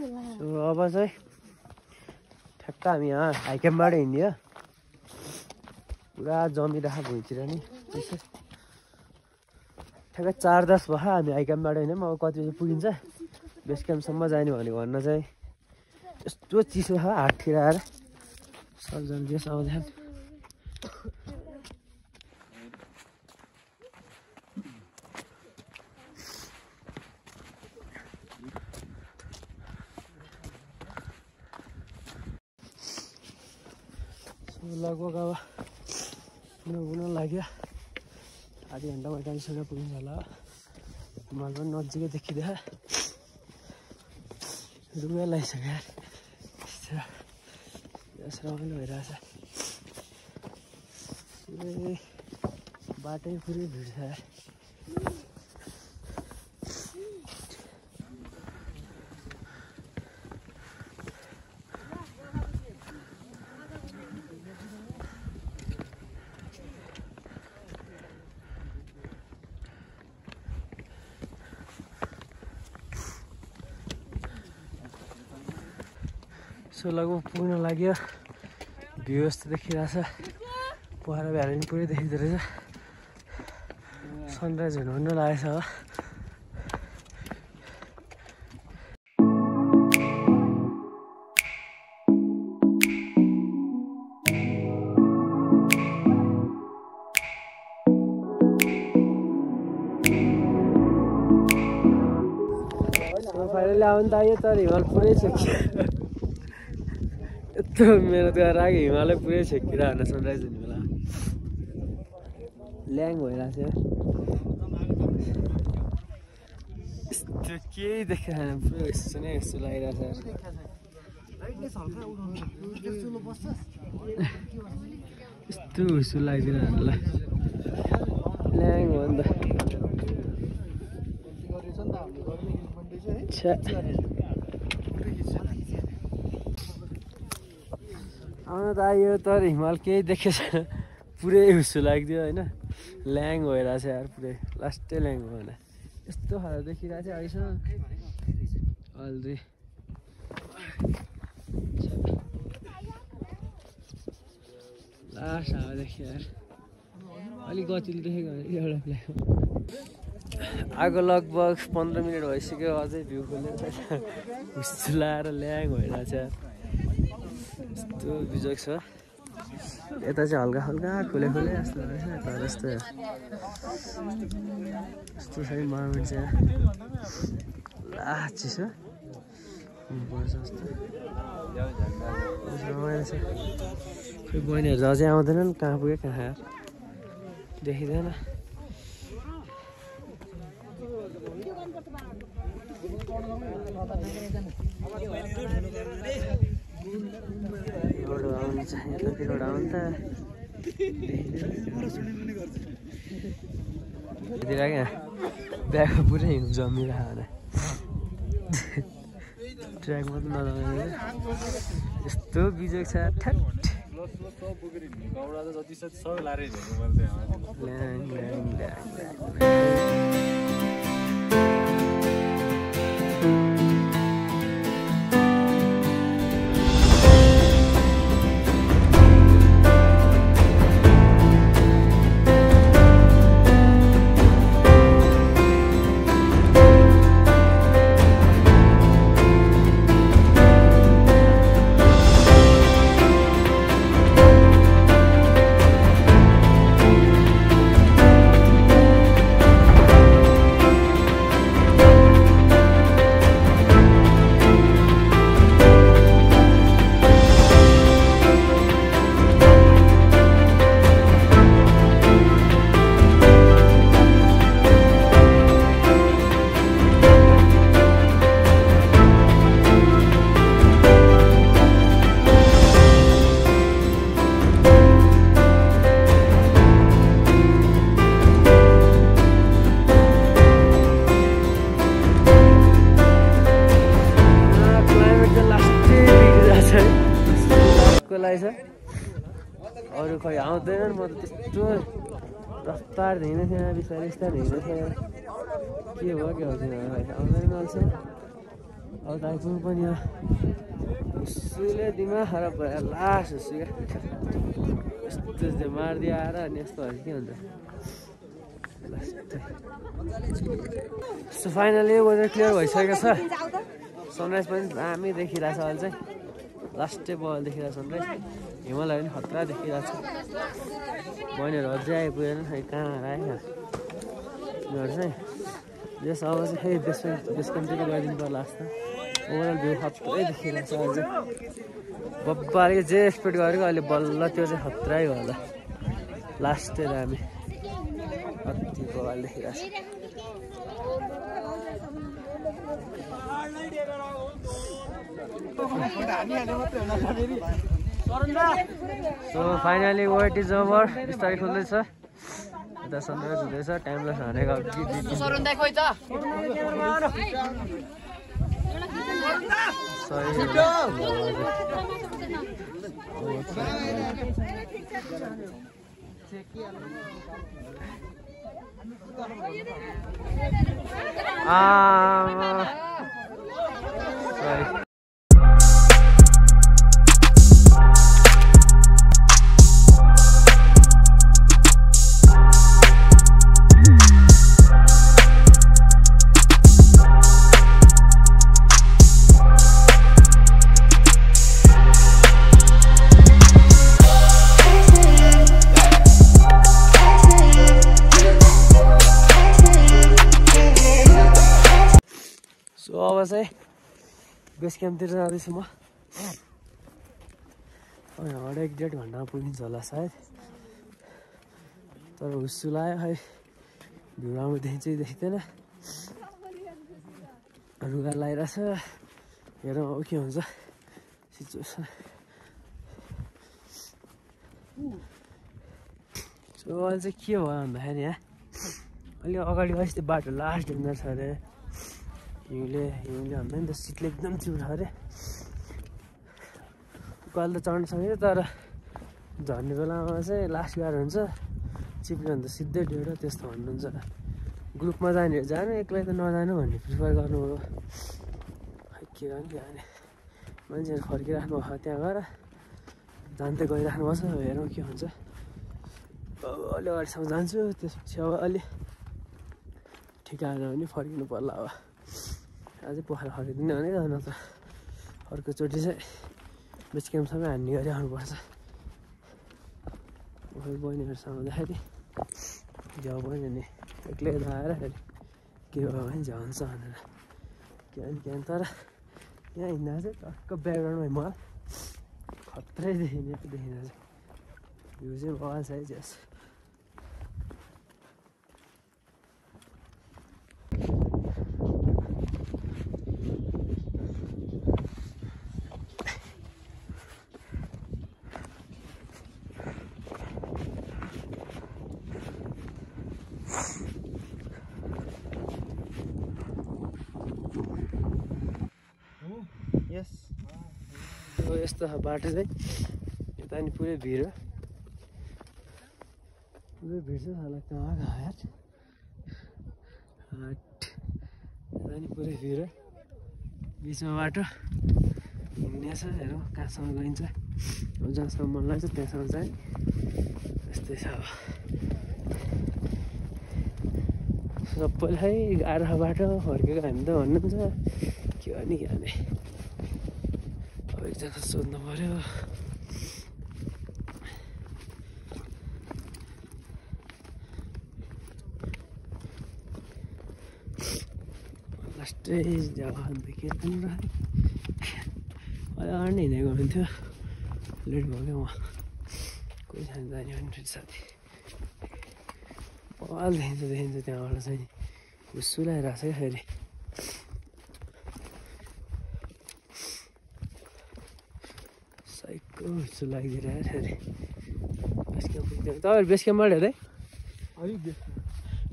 अब चाहिँ ठ्याक्क हामी यहाँ हाइक्याम्पबाट हिँड्यो पुरा जमिरहेको भुइँतिर नि चिसो ठ्याक्क 4:10 भयो हामी हाइक्याम्पबाट हिँड्यौँ अब कति बजी पुगिन्छ बेस क्याम्पसम्म जाने भनेको भन्न चाहिँ यस्तो चिसो छ हाततिर आएर सबजना देश आउँदैन लगभग अब हुन लाग्यो आधी घन्टा 45 मिनट पुगिन्छ होला हिमाल पनि नजिकै देखिँदा रुगा लगाइसक्यो यस रमाइलो भइरहेछ पुरै बाटै पुरै भिड छ सो लगभग पुग्न लाग्यो भ्यू यस्तो देखिरहेछ पोखरा भ्याली पनि पुरै देखिँदो रहेछ सनराइज हुनु लागेछ हो फाइनली आउनु त आयो तर हिमाल पुरै छेक्यो यत्रो मिहिनेत गरेर आएको हिमालय पुरै छेकिरहेको सनराइज हुने बेला ल्याङ भइरहेको छ यस्तो केही देखेको छैन पुरै यस्तो नै यस्तो लागिरहेको छ यस्तो हुसु लागिदिरहेको ल ल्याङ हो नि त आउन त आयो तर हिमाल केही देखेको छैन पुरै हुसु लाग्दियो होइन ल्याङ भइरहेको छ यार पुरै लास्टै ल्याङ भएन यस्तो खालको देखिरहेको थियो अहिलेसम्म अलरेडी लास्ट हावा देखियो यार अलिक गतिले देखेको एउटा प्लेन आगो लगभग 15 मिनट भइसक्यो अझै भ्यू खोलेर हुसु लाएर ल्याङ भइरहेको छ यस्तो बिजोग छ यता चाहिँ हल्का हल्का खुले जस्तो रहेछ तर यस्तो यस्तो छ इन्भाइरोमेन्ट चाहिँ ला चिसो पर्छ जस्तो रमाइलो छ खोइ बहिनीहरू अझै आउँदैनन् कहाँ पुग्यो कहाँ देखिँदैन एउटा आउनु छ यतातिर एउटा आउनु त यतिर क्या ब्यागमा पुरै हिउँ जमिरहेको होला ट्र्याकमा त नजमाउने यस्तो बिजोग छ ठ्याट अरू खै आउँदैनन् म त त्यस्तो रफ्तार हिँड्ने थिएन बिस्तारै बिस्तारै हिँड्ने थिएँ के भयो के हो आउँदैन अल्छ अब त आइपुग्नु पनि हो सुले दिमाग खराब भयो लास्ट हुसु क्या यस्तो चाहिँ मारिदियो आएर अनि यस्तोहरू के हुन्छ सो फाइनली वेदर क्लियर भइसकेको छ सनराइज पनि दामी देखिरहेछ अहिले चाहिँ लास्टै बल देखिरहेछ सनराइज हिमालय पनि खतरा देखिरहेछ बहिनीहरू अझै आइपुगेन खै कहाँ आयो उनीहरू चाहिँ यस अब चाहिँ फेरि बेस कन्ट्रीको गरिदिनु पर्ला जस्तो ओभरअल भ्यू खत्रै देखिरहेछ अहिले बब्बाले जे एक्सपेक्ट गरेको अहिले बल्ल त्यो चाहिँ खत्रै भयो होला लास्टै दामी कति बल देखिरहेछ so finally wait is over बिस्तारै खुल्दैछ यता सनराइज हुँदैछ टाइमलेस हानेको अब चाहिँ बेस क्याम्पतिर जाँदैछु म अब 1-1.5 घन्टामा पुगिन्छ होला सायद तर हुस्सु लाग्यो खै ढुङ्गामा चाहिँ देखिँदैन रुगा लगाइरहेछ हेरौँ अब के हुन्छ सिचुएसन सो अहिले चाहिँ के भयो भन्दाखेरि यहाँ अलिक अगाडि गएपछि त्यो बाटो लास्ट डेन्जर छ अरे हिउँले भन्दा नि त सिटले एकदम चिउछ अरे उकालो त चढ्न सकिन्छ तर झर्ने बेलामा चाहिँ लास्ट गाह्रो हुन्छ चिप्ने भने त सिधै डेढो त्यस्तो भन्नुहुन्छ ग्रुपमा जाने जानु एक्लै त नजानु भन्ने प्रिफर गर्नु हो के गर्ने मान्छेहरू फर्किराख्नु भएको त्यहाँ गएर जान्दै गइराख्नु पर्छ हेरौँ के हुन्छ अलि अगाडिसम्म जान्छु त्यसपछि अब अलि ठिकाएर पनि फर्किनु पर्ला अब अझै पोखरा फर्किदिने भने न त अर्कोचोटि चाहिँ बेस क्याम्पसँगै हान्ने गरी आउनुपर्छ बहिनीहरूसँग हुँदाखेरि झ्याउ पनि नि एक्लै आएर फेरि के भयो भने झ्याउ हुन्छ भनेर के तर यहाँ हिँड्दा चाहिँ टक्क ब्याकग्राउन्डमा हिमाल खत्रै देखिने देखिँदा चाहिँ भ्यू चाहिँ बगाल छ है जस यस्तो बाटो चाहिँ यता नि पुरै भिड हो पुरै भिड छ साला कहाँ घाट यता नि पुरै भिड हो बिचमा बाटो हिँड्ने छ हेरौँ कहाँसम्म गइन्छ अब जहाँसम्म मन लाग्छ त्यहाँसम्म चाहिँ यस्तै छ अब सबैलाई गाह्रो बाटो फर्केको हामी त भन्नुहुन्छ के गर्ने अब एकजना सोध्नु पर्यो लास्टै जग्गा अन्त के पनि अहिले अगाडि नै हिँडेको हुन्थ्यो लेट भयो क्या उहाँ कोही जाने भने साथी बल देखिन्छ त्यहाँबाट चाहिँ हुस्सु लगाइरहेको छ क्या फेरि साइकको हुस्सु लागिदिरहेको फेरि बेस क्याम्प पुग्दैन तपाईँहरू बेस क्याम्पबाट हेर्दै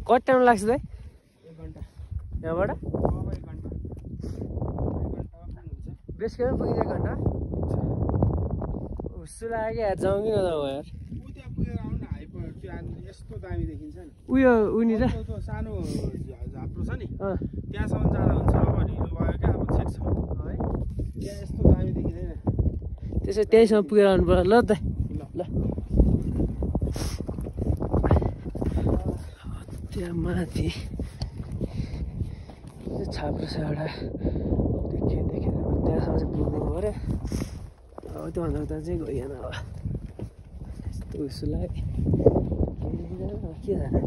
कति टाइम लाग्छ दाइ 1 घन्टा यहाँबाट बेस क्याम्प पुगिन्छ 1 घन्टा हुस्सु लाग्यो यार जाउँ कि नजाउँ यार यस्तो दामी देखिन्छ नि उयो उनी र त्यो सानो झाप्रो छ नि त्यहाँसम्म जाँदा हुन्छ अब ढिलो भयो क्या अब छेक्छ है त्यहाँ यस्तो दामी देखिँदैन त्यसो त्यहीँसम्म पुगेर आउनु पर्यो ल त ल त्यहाँ माथि छाप्रो छ एउटा देखेर त्यहाँसम्म चाहिँ पुग्नु पऱ्यो अब त्योभन्दा उता चाहिँ गइएन अब यस्तो उसो लाग्यो के जाने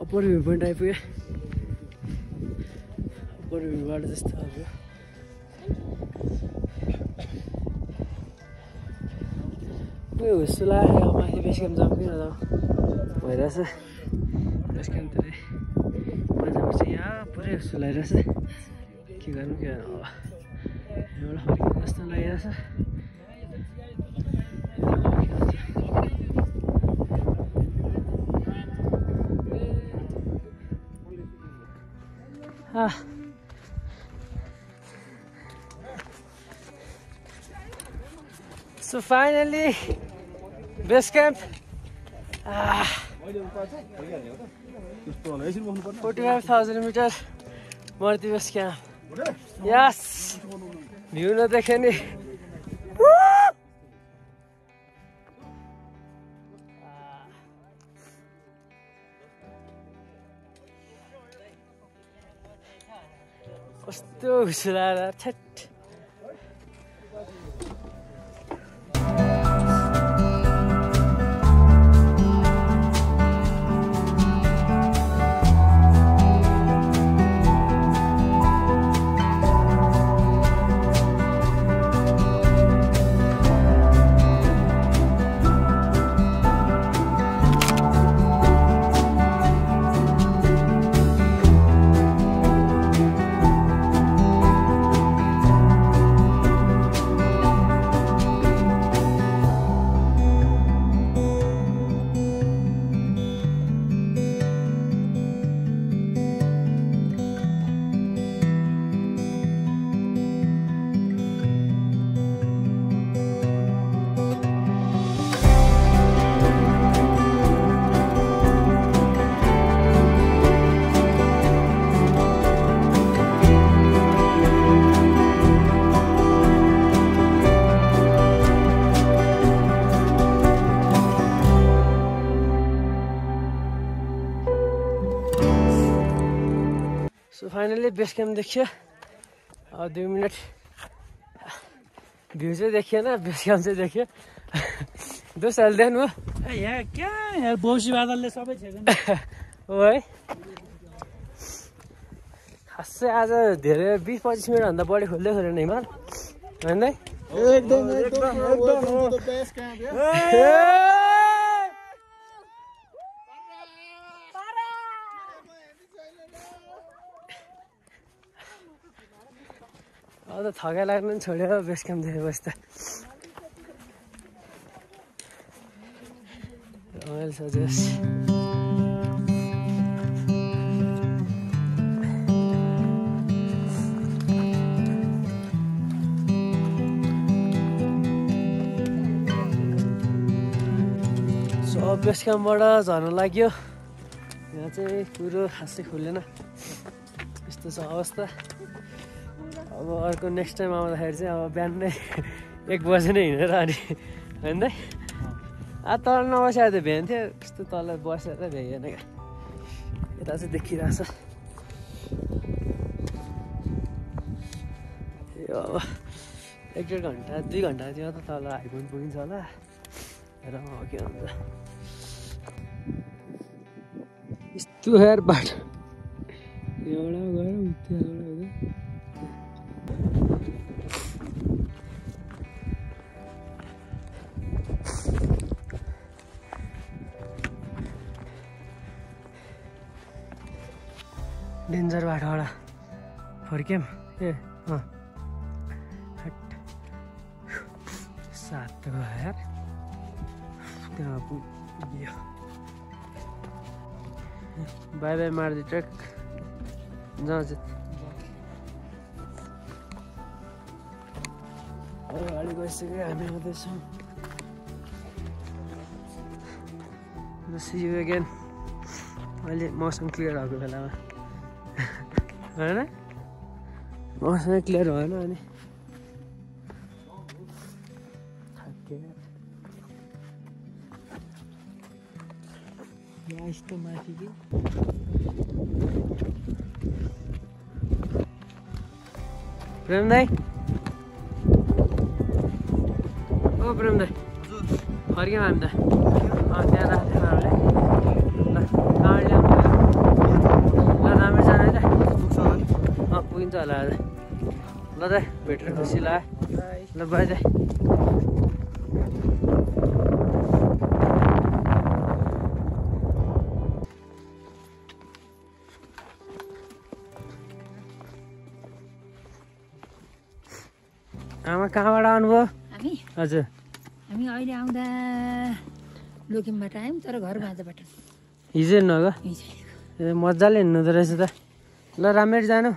अप्पर भ्यू पोइन्ट आइपुग्यो अप्पर भ्यूबाट जस्तो अब उयो हुस्सो लाग्यो माथि बेस क्याम्प जाउँ कि नजाउँ भइरहेछ बेस क्याम्पतिर मान्छेपछि यहाँ पुरै हुस्सो लागिरहेछ के गर्नु के गर्नु अब यहाँबाट फर्किनु जस्तो लागिरहेछ So finally, base camp. 45,000 meters. Marti base camp. Yes. View na dekhe ni. कस्तो खुसी लाग्यो छ्याट फाइनली बेस क्याम्प देखियो अब 2 मिनट भ्यू चाहिँ देखिएन बेस क्याम्प चाहिँ देखियो दोस्त हाल्दैन हो यहाँ क्या यार बौसी बादलले सबै छेक्यो हो है खासै आज धेरै 20-25 मिनटभन्दा बढी खोल्दै खोलेन हिमाल होइन एकदम बेस क्याम्प अब त थकाइ लाग्नु पनि छोड्यो बेस क्याम्प देखेपछि त रमाइलो छ जस सो बेस क्याम्पबाट झर्न लाग्यो यहाँ चाहिँ कुरो खासै खुलेन यस्तो छ अवस्था अब अर्को नेक्स्ट टाइम आउँदाखेरि चाहिँ अब बिहान नै 1 बजे नै हिँडेर अनि होइन तल नबसेर त भ्याइन्थ्यो यस्तो तल बसेर भ्याइएन क्या यता चाहिँ देखिरहेछ यो अब 1-1.5 घन्टा 2 घन्टातिर त तल आइपुग्नु पुगिन्छ होला र के हुन्छ यस्तो हेर बाटो एउटा गएर त्यहाँबाट डेन्जर बाटोबाट फर्क्यौँ ए सात यार त्यहाँ पुग्यो बाई बाई मार्दी ट्रक जान्छ अगाडि गइसक्यो हामी आउँदैछौँ see you again अहिले मौसम क्लियर भएको बेलामा होइन मौसम क्लियर भएन अनि यस्तो माथि कि प्रेम दाई ओ प्रेम दाई फर्क्यौँ हामी त त्यहाँ राख्थ्यो हामीले ल कहाँबाट ल्याउनु ल राम्रै जानु है त पुगिन्छ होला आज ल दाइ भेटेर खुसी लाग्यो ल बाई दाइ आमा कहाँबाट आउनुभयो हामी हजुर हामी अहिले आउँदा लोकिमबाट आयौँ तर घर बाँझबाट हिजो हिँड्नु हो हिजो मजाले हिँड्नु हुँदो रहेछ त ल राम्ररी जानु